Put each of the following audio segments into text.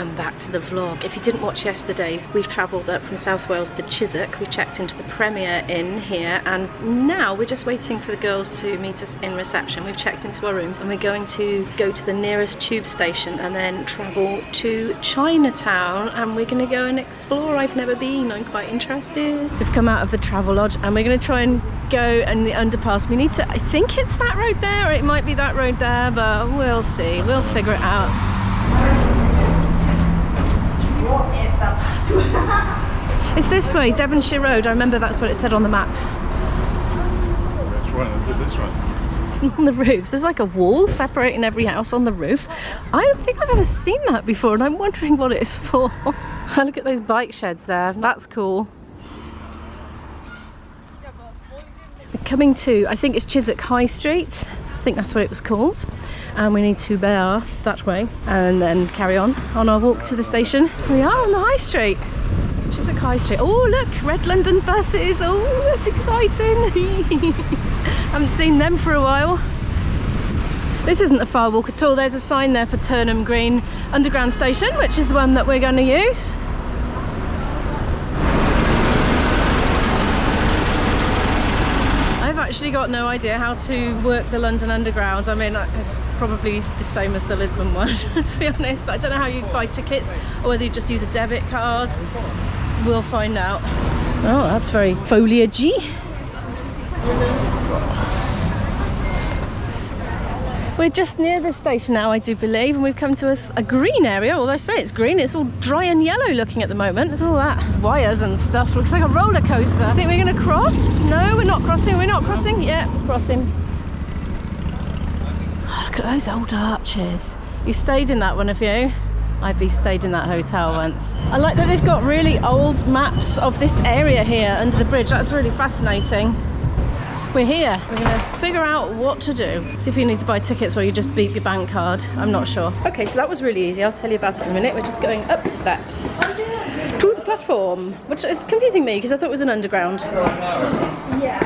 welcome back to the vlog. If you didn't watch yesterday's, we've travelled up from South Wales to Chiswick. We checked into the Premier Inn here, and now we're just waiting for the girls to meet us in reception. We've checked into our rooms and we're going to go to the nearest tube station and then travel to Chinatown, and we're going to go and explore. I've never been, I'm quite interested. We've come out of the travel lodge and we're going to try and go in the underpass. We need to, I think it's that road there, or it might be that road there, but we'll see. We'll figure it out. What is that? It's this way, Devonshire Road. I remember that's what it said on the map. Which one? Is it this one? On the roofs, there's like a wall separating every house on the roof. I don't think I've ever seen that before, and I'm wondering what it is for. Look at those bike sheds there. That's cool. We're coming to, I think it's Chiswick High Street. I think that's what it was called. And we need to bear that way and then carry on our walk to the station. We are on the High Street. Chiswick High Street. Oh look, Red London buses. Oh, that's exciting. Haven't seen them for a while. This isn't a far walk at all. There's a sign there for Turnham Green Underground Station, which is the one that we're going to use. I've actually got no idea how to work the London Underground. I mean, it's probably the same as the Lisbon one, to be honest. I don't know how you buy tickets or whether you just use a debit card. We'll find out. Oh, that's very foliagey. We're just near the station now, I do believe, and we've come to a green area. Although I say it's green, it's all dry and yellow looking at the moment. Look at all that wires and stuff. Looks like a roller coaster. I think we're going to cross. No, we're not crossing. We're not crossing. Yeah, we're crossing. Oh, look at those old arches. You stayed in that one, have you? I've stayed in that hotel once. I like that they've got really old maps of this area here under the bridge. That's really fascinating. We're here. We're going to figure out what to do. See if you need to buy tickets or you just beep your bank card. I'm not sure. Okay, so that was really easy. I'll tell you about it in a minute. We're just going up the steps to the platform, which is confusing me because I thought it was an underground. Yeah.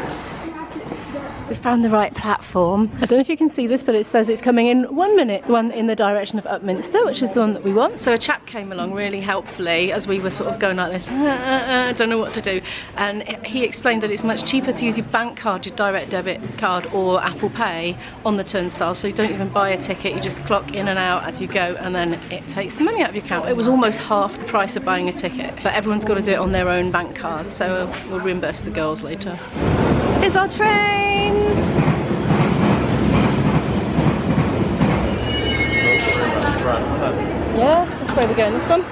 We found the right platform. I don't know if you can see this, but it says it's coming in 1 minute. One in the direction of Upminster, which is the one that we want. So a chap came along really helpfully as we were sort of going like this. I don't know what to do. And he explained that it's much cheaper to use your bank card, your direct debit card, or Apple Pay on the turnstile. So you don't even buy a ticket. You just clock in and out as you go, and then it takes the money out of your account. It was almost half the price of buying a ticket, but everyone's got to do it on their own bank card. So we'll reimburse the girls later. Here's our train. Yeah, that's where we're going, this one.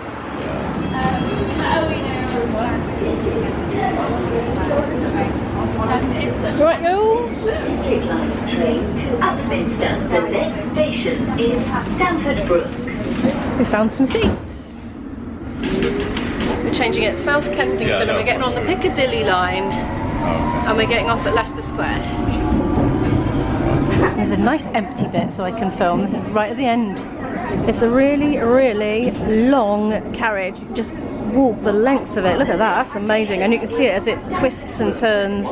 Right, girls. Chiswick Line train to Upminster. The next station is Stamford Brook. We found some seats. We're changing at South Kensington, and we're getting on the Picadilly Line, and we're getting off at Leicester Square. There's a nice empty bit so I can film. This is right at the end. It's a really, really long carriage. Just walk the length of it. Look at that, that's amazing. And you can see it as it twists and turns.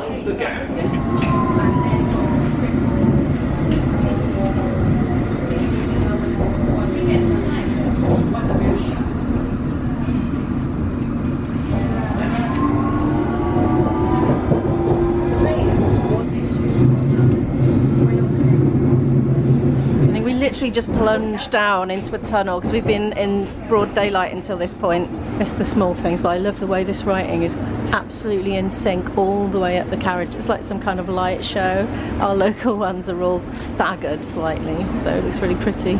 Literally just plunged down into a tunnel because we've been in broad daylight until this point. It's the small things, but I love the way this writing is absolutely in sync all the way up the carriage. It's like some kind of light show. Our local ones are all staggered slightly, so it looks really pretty.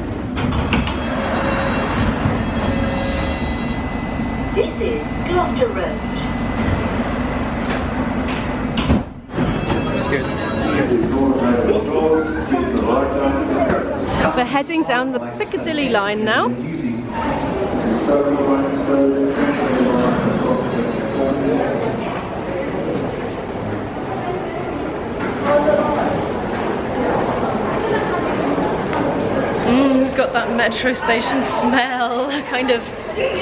This is Gloucester Road. It's good. We're heading down the Picadilly Line now. It's got that metro station smell, kind of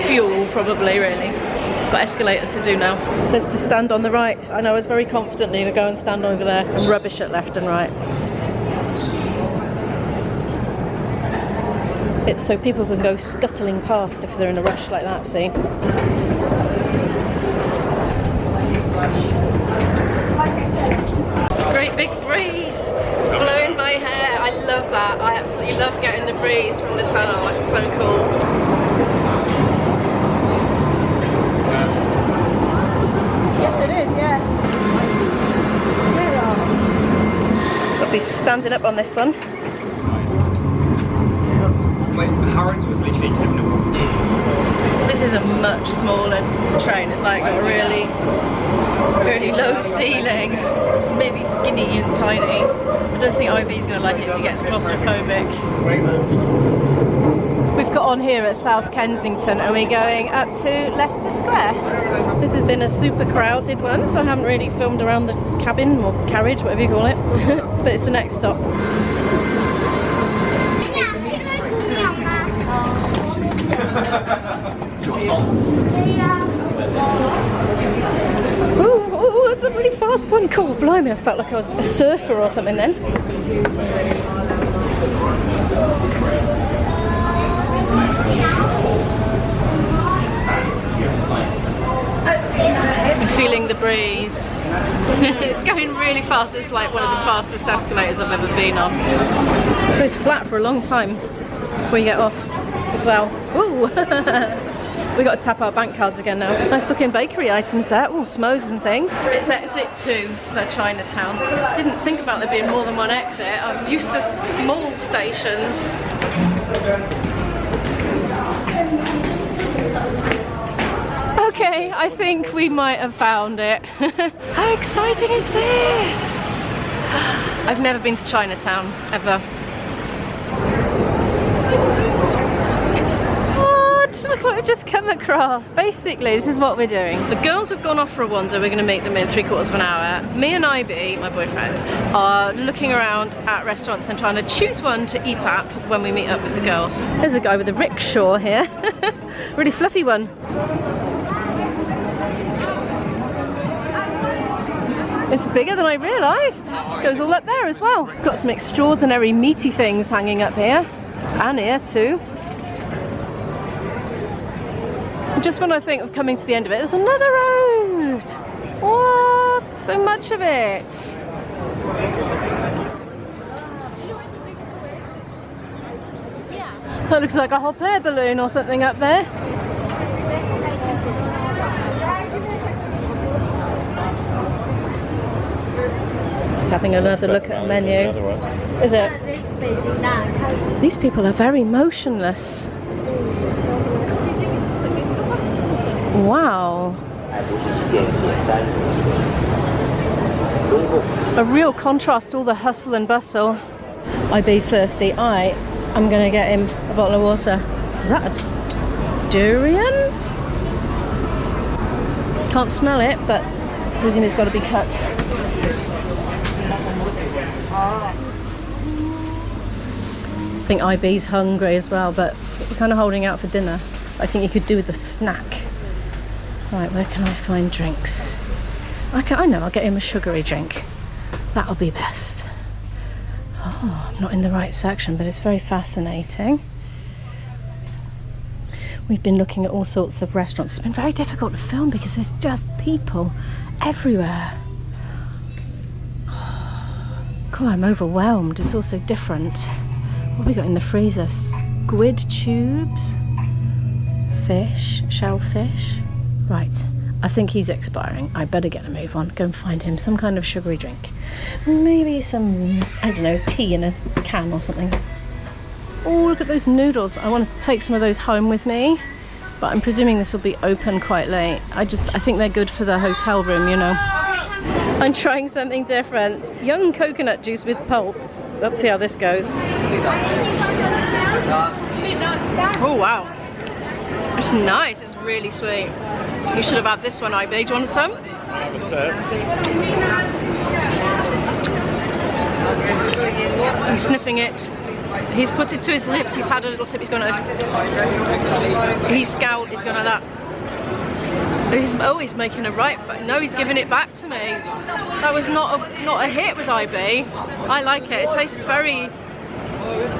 fuel probably, really. Got escalators to do now. It says to stand on the right. I know, I was very confidently to go and stand over there and rubbish at left and right. It's so people can go scuttling past if they're in a rush like that, see? Great big breeze. It's blowing my hair. I love that. I absolutely love getting the breeze from the tunnel. It's so cool. Yes, it is, yeah. Got to be standing up on this one. Harrods was literally 10 minutes. This is a much smaller train. It's like got a really low ceiling. It's maybe skinny and tiny. I don't think IB's going to like it if he gets claustrophobic. We've got on here at South Kensington and we're going up to Leicester Square. This has been a super crowded one, so I haven't really filmed around the cabin or carriage, whatever you call it. But it's the next stop. Oh, that's a really fast one. Cool, blimey, I felt like I was a surfer or something then. I'm feeling the breeze. It's going really fast. It's like one of the fastest escalators I've ever been on. It goes flat for a long time before you get off as well. Ooh. We got to tap our bank cards again now. Nice looking bakery items there. Oh, samosas and things. It's exit 2 for Chinatown. Didn't think about there being more than one exit. I'm used to small stations. Okay, I think we might have found it. How exciting is this? I've never been to Chinatown, ever. Look what I've just come across. Basically, this is what we're doing. The girls have gone off for a wander. We're going to meet them in 3/4 of an hour. Me and IB, my boyfriend, are looking around at restaurants and trying to choose one to eat at when we meet up with the girls. There's a guy with a rickshaw here. Really fluffy one. It's bigger than I realised. Goes all up there as well. Got some extraordinary meaty things hanging up here. And here too. Just when I think of coming to the end of it, there's another road. What? So much of it. That looks like a hot air balloon or something up there. Just having another look at the menu. Is it? These people are very motionless. Wow. A real contrast to all the hustle and bustle. IB's thirsty. I'm gonna get him a bottle of water. Is that a durian? Can't smell it, but I presume it's got to be cut. I think IB's hungry as well, but we're kind of holding out for dinner. I think you could do with a snack. Right, where can I find drinks? I know, I'll get him a sugary drink. That'll be best. Oh, I'm not in the right section, but it's very fascinating. We've been looking at all sorts of restaurants. It's been very difficult to film because there's just people everywhere. God, I'm overwhelmed. It's all so different. What have we got in the freezer? Squid tubes, fish, shellfish. Right, I think he's expiring. I better get a move on. Go and find him some kind of sugary drink. Maybe some, I don't know, tea in a can or something. Oh, look at those noodles. I want to take some of those home with me, but I'm presuming this will be open quite late. I think they're good for the hotel room, you know. I'm trying something different. Young coconut juice with pulp. Let's see how this goes. Oh, wow. It's nice. It's really sweet. You should have had this one, IB. Do you want some? He's sniffing it. He's put it to his lips. He's had a little sip. He's gone like this. He's scowled. He's gone like that. He's making a right. No, he's giving it back to me. That was not a hit with IB. I like it. It tastes very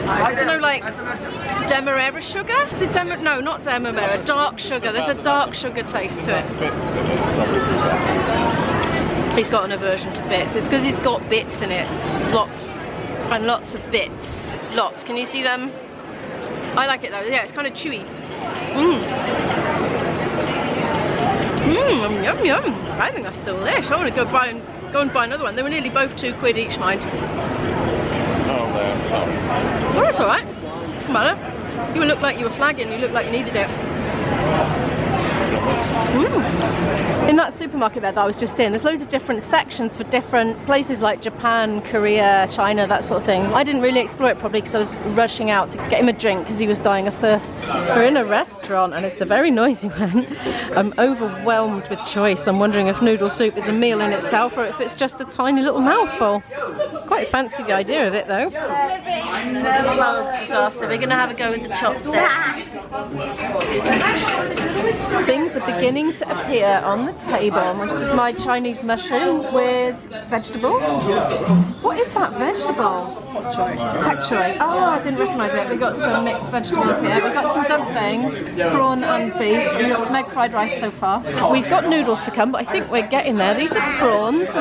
I don't know, like demerara sugar? Is it no, not demerara, dark sugar. There's a dark sugar taste to it. He's got an aversion to bits. It's because he's got bits in it. Lots and lots of bits. Lots. Can you see them? I like it though. Yeah, it's kind of chewy. Yum yum. I think that's delish. I want to go and buy another one. They were nearly both £2 each, mind. Oh, there, sorry. Oh, that's alright. Doesn't matter. You look like you were flagging. You look like you needed it. In that supermarket there that I was just in, there's loads of different sections for different places like Japan, Korea, China, that sort of thing. I didn't really explore it probably because I was rushing out to get him a drink because he was dying of thirst. We're in a restaurant and it's a very noisy one. I'm overwhelmed with choice. I'm wondering if noodle soup is a meal in itself or if it's just a tiny little mouthful. Quite fancy the idea of it though. Disaster. We're going to have a go with the chopsticks. Things are beginning to appear on the table. This is my Chinese mushroom with vegetables. What is that vegetable? Pak choy. Pak choy. Oh, I didn't recognise it. We've got some mixed vegetables here. We've got some dumplings, prawn and beef. We've got some egg fried rice so far. We've got noodles to come, but I think we're getting there. These are prawns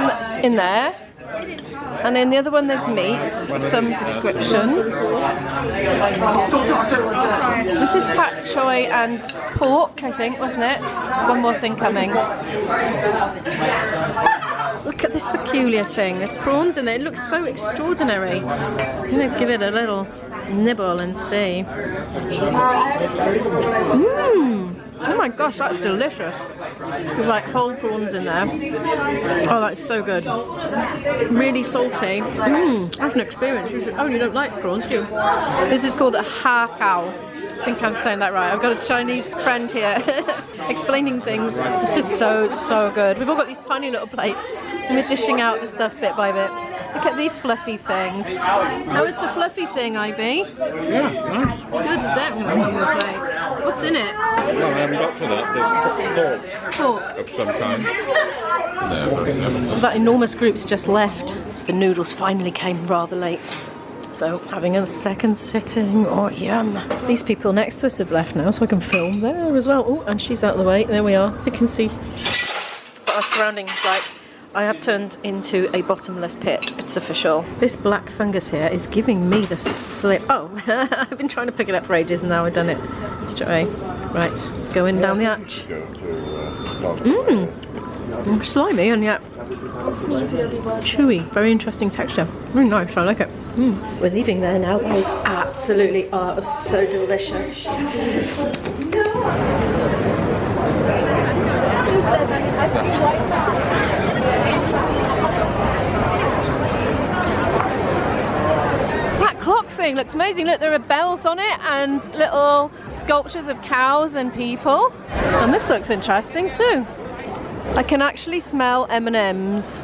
in there. And then the other one there's meat of some description. This is pak choy and pork, I think, wasn't it? There's one more thing coming. Look at this peculiar thing. There's prawns in there. It looks so extraordinary. I'm going to give it a little nibble and see. Oh my gosh, that's delicious. There's like whole prawns in there. Oh, that's so good. Really salty. That's an experience. You don't like prawns, do you? This is called a ha cow. I think I'm saying that right. I've got a Chinese friend here explaining things. This is so good. We've all got these tiny little plates and we're dishing out the stuff bit by bit. Look at these fluffy things. How is the fluffy thing, IB? Yeah, nice. Good, is it? What's in it? No, I haven't got to that. There's pork of some kind. No. That enormous group's just left. The noodles finally came rather late. So having a second sitting, oh yum. These people next to us have left now so I can film there as well. Oh, and she's out of the way, there we are, as you can see. What our surroundings like. I have turned into a bottomless pit, it's official. This black fungus here is giving me the slip. Oh, I've been trying to pick it up for ages and now I've done it straight away. Right, let's go in down the hatch. Slimy and yet chewy, very interesting texture. Very nice, I like it. We're leaving there now. That was absolutely, it was so delicious. That clock thing looks amazing. Look, there are bells on it and little sculptures of cows and people. And this looks interesting too. I can actually smell M&Ms.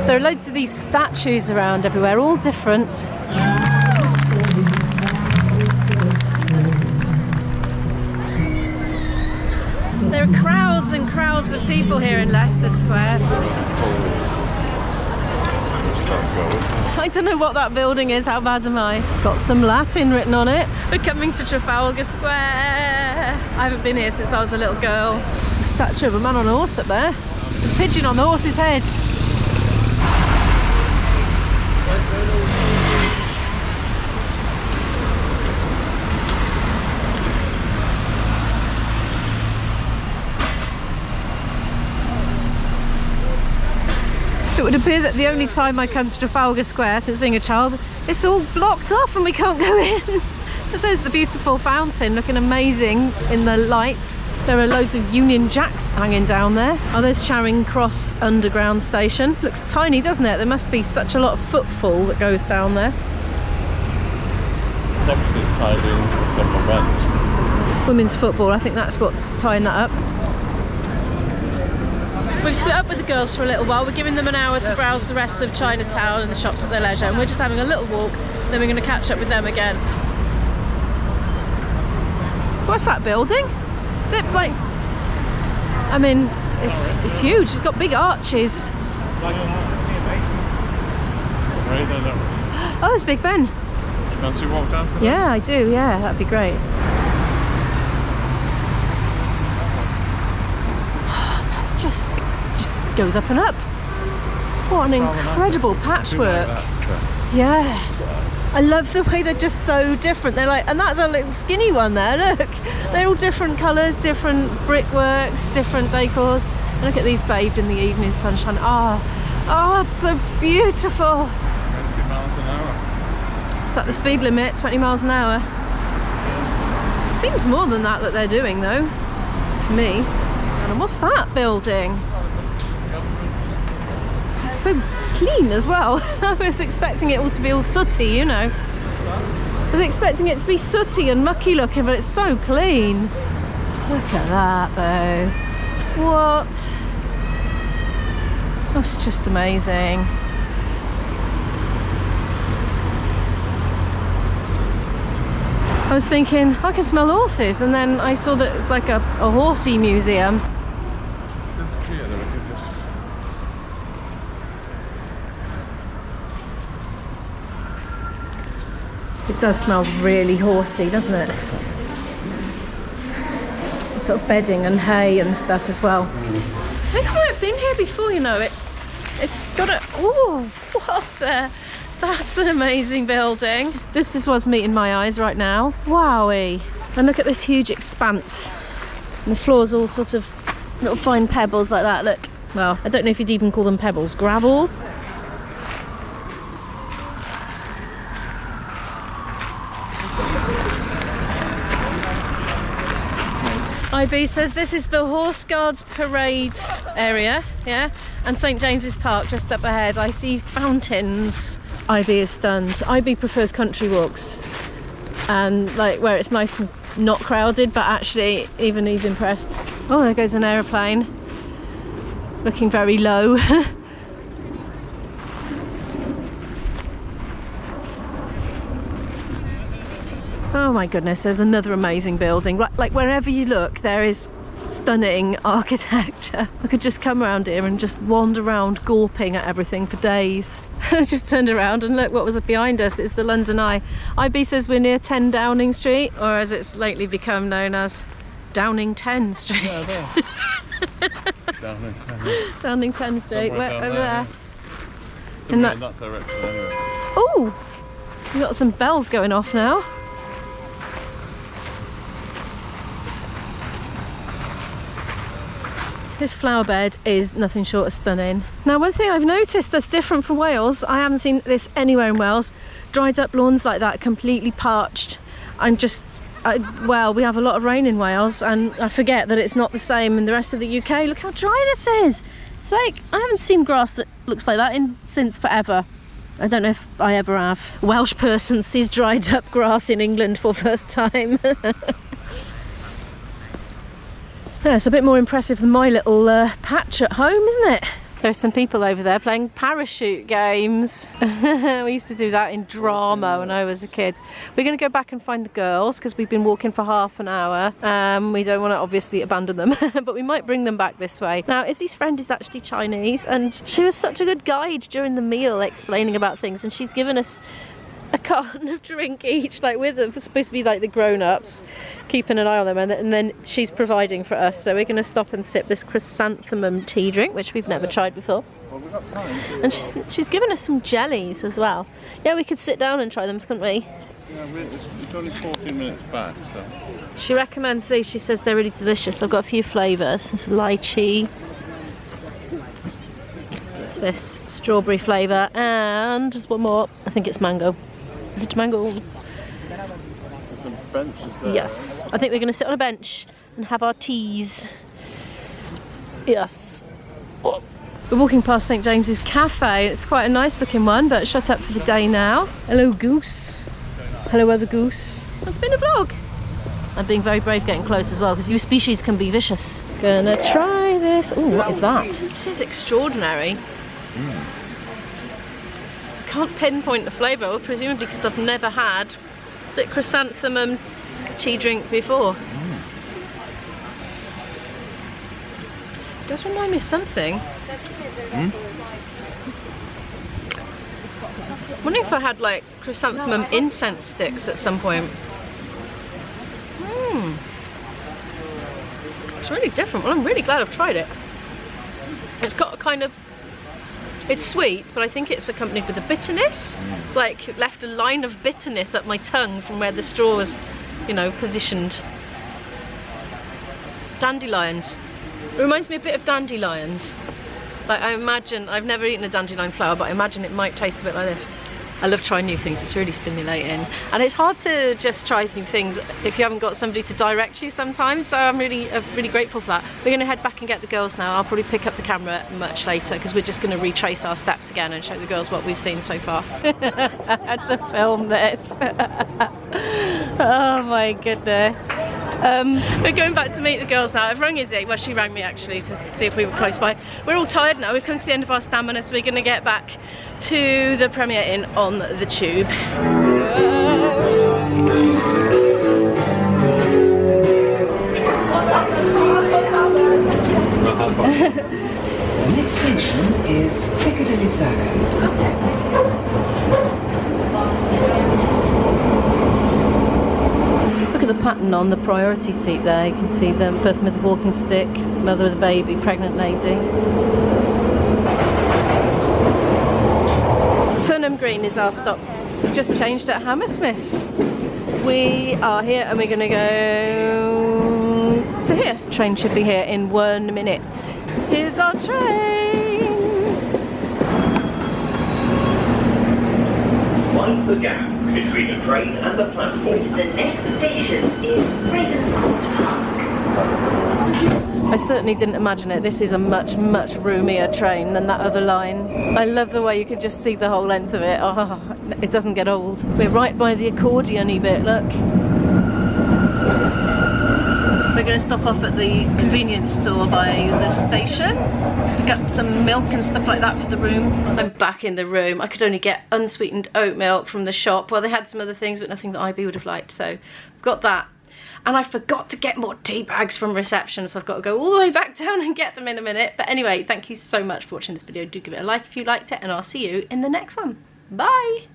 There are loads of these statues around everywhere, all different. There are crowds and crowds of people here in Leicester Square. I don't know what that building is, how bad am I? It's got some Latin written on it. We're coming to Trafalgar Square. I haven't been here since I was a little girl. A statue of a man on a horse up there. A pigeon on the horse's head. It would appear that the only time I come to Trafalgar Square since being a child, it's all blocked off and we can't go in. But there's the beautiful fountain looking amazing in the light. There are loads of Union Jacks hanging down there. Oh, there's Charing Cross Underground Station. Looks tiny, doesn't it? There must be such a lot of footfall that goes down there. Obviously it's tied in some events. Women's football, I think that's what's tying that up. We've split up with the girls for a little while. We're giving them an hour to browse the rest of Chinatown and the shops at their leisure, and we're just having a little walk, then we're going to catch up with them again. What's that building? Is it like... I mean, It's huge. It's got big arches. Oh, there's Big Ben. Fancy walk down to that? Yeah, I do. Yeah, that'd be great. That's just, it just goes up and up. What an incredible patchwork. Yes. I love the way they're just so different. They're like, and that's a little skinny one there, look. They're all different colours, different brickworks, different decors. And look at these bathed in the evening sunshine. Oh, it's so beautiful. 20 miles an hour. Is that the speed limit, 20 miles an hour? Seems more than that they're doing though, to me. And what's that building? It's so clean as well. I was expecting it all to be all sooty, you know. I was expecting it to be sooty and mucky looking, but it's so clean. Look at that though. What? That's just amazing. I was thinking, I can smell horses, and then I saw that it's like a horsey museum. It does smell really horsey, doesn't it? Sort of bedding and hay and stuff as well. I think I might have been here before, you know. It's got a... Oh, what there? That's an amazing building. This is what's meeting my eyes right now. Wowie. And look at this huge expanse. And the floor's all sort of little fine pebbles like that, look. Well, I don't know if you'd even call them pebbles. Gravel? IB says this is the Horse Guards Parade area, yeah? And St James's Park just up ahead. I see fountains. IB is stunned. IB prefers country walks and like where it's nice and not crowded, but actually even he's impressed. Oh, there goes an aeroplane. Looking very low. Oh my goodness, there's another amazing building. Like wherever you look, there is stunning architecture. I could just come around here and just wander around gawping at everything for days. I just turned around and look what was behind us. It's the London Eye. IB says we're near 10 Downing Street, or as it's lately become known as Downing 10 Street. Yeah, Downing 10 Street, Somewhere over down there. In that direction anyway. Oh, we've got some bells going off now. This flower bed is nothing short of stunning. Now, one thing I've noticed that's different from Wales, I haven't seen this anywhere in Wales, dried up lawns like that, completely parched. Well, we have a lot of rain in Wales, and I forget that it's not the same in the rest of the UK. Look how dry this is. It's like, I haven't seen grass that looks like that since forever. I don't know if I ever have. A Welsh person sees dried up grass in England for the first time. Yeah, it's a bit more impressive than my little patch at home, isn't it? There's some people over there playing parachute games. We used to do that in drama when I was a kid. We're going to go back and find the girls because we've been walking for half an hour. We don't want to obviously abandon them, but we might bring them back this way. Now, Izzy's friend is actually Chinese, and she was such a good guide during the meal explaining about things, and she's given us a carton of drink each, like with them. It's supposed to be like the grown-ups, keeping an eye on them, and then she's providing for us. So we're going to stop and sip this chrysanthemum tea drink, which we've never tried before. Well, we've got time. And she's given us some jellies as well. Yeah, we could sit down and try them, couldn't we? Yeah, it's only 14 minutes back, so. She recommends these. She says they're really delicious. I've got a few flavours. There's lychee. It's this strawberry flavour, and just one more. I think it's mango. Is it mango? There's some benches there. Yes. I think we're going to sit on a bench and have our teas. Yes. Oh. We're walking past St James's Cafe. It's quite a nice looking one, but shut up for the day now. Hello, goose. Hello, other goose. It's been a vlog. I'm being very brave getting close as well, because you species can be vicious. Gonna try this. Oh, what is that? This is extraordinary. Can't pinpoint the flavour, presumably because I've never had chrysanthemum tea drink before. does remind me of something. I'm wondering if I had like chrysanthemum incense sticks at some point. It's really different. Well, I'm really glad I've tried it. It's got a kind of, it's sweet, but I think it's accompanied with a bitterness. It's like left a line of bitterness up my tongue from where the straw was, you know, positioned. Dandelions. It reminds me a bit of dandelions. Like, I imagine, I've never eaten a dandelion flower, but I imagine it might taste a bit like this. I love trying new things, it's really stimulating. And it's hard to just try new things if you haven't got somebody to direct you sometimes, so I'm really grateful for that. We're gonna head back and get the girls now. I'll probably pick up the camera much later because we're just gonna retrace our steps again and show the girls what we've seen so far. I had to film this. Oh my goodness. We're going back to meet the girls now. I've rung Izzy, well she rang me actually to see if we were close by. We're all tired now, we've come to the end of our stamina, so we're gonna get back to the Premier Inn on the tube. The next station is Picadilly Line. Look at the pattern on the priority seat there. You can see the person with the walking stick, mother with a baby, pregnant lady. Turnham Green is our stop. We've just changed at Hammersmith. We are here and we're going to go to here. Train should be here in 1 minute. Here's our train. Wind the gap between the train and the platform. The next station is Ravenscourt Park. I certainly didn't imagine it. This is a much roomier train than that other line. I love the way you can just see the whole length of it. Oh, it doesn't get old. We're right by the accordion-y bit, look. We're going to stop off at the convenience store by the station to pick up some milk and stuff like that for the room. I'm back in the room. I could only get unsweetened oat milk from the shop. Well, they had some other things, but nothing that IB would have liked, so I've got that. And I forgot to get more tea bags from reception, so I've got to go all the way back down and get them in a minute. But anyway, thank you so much for watching this video. Do give it a like if you liked it, and I'll see you in the next one. Bye!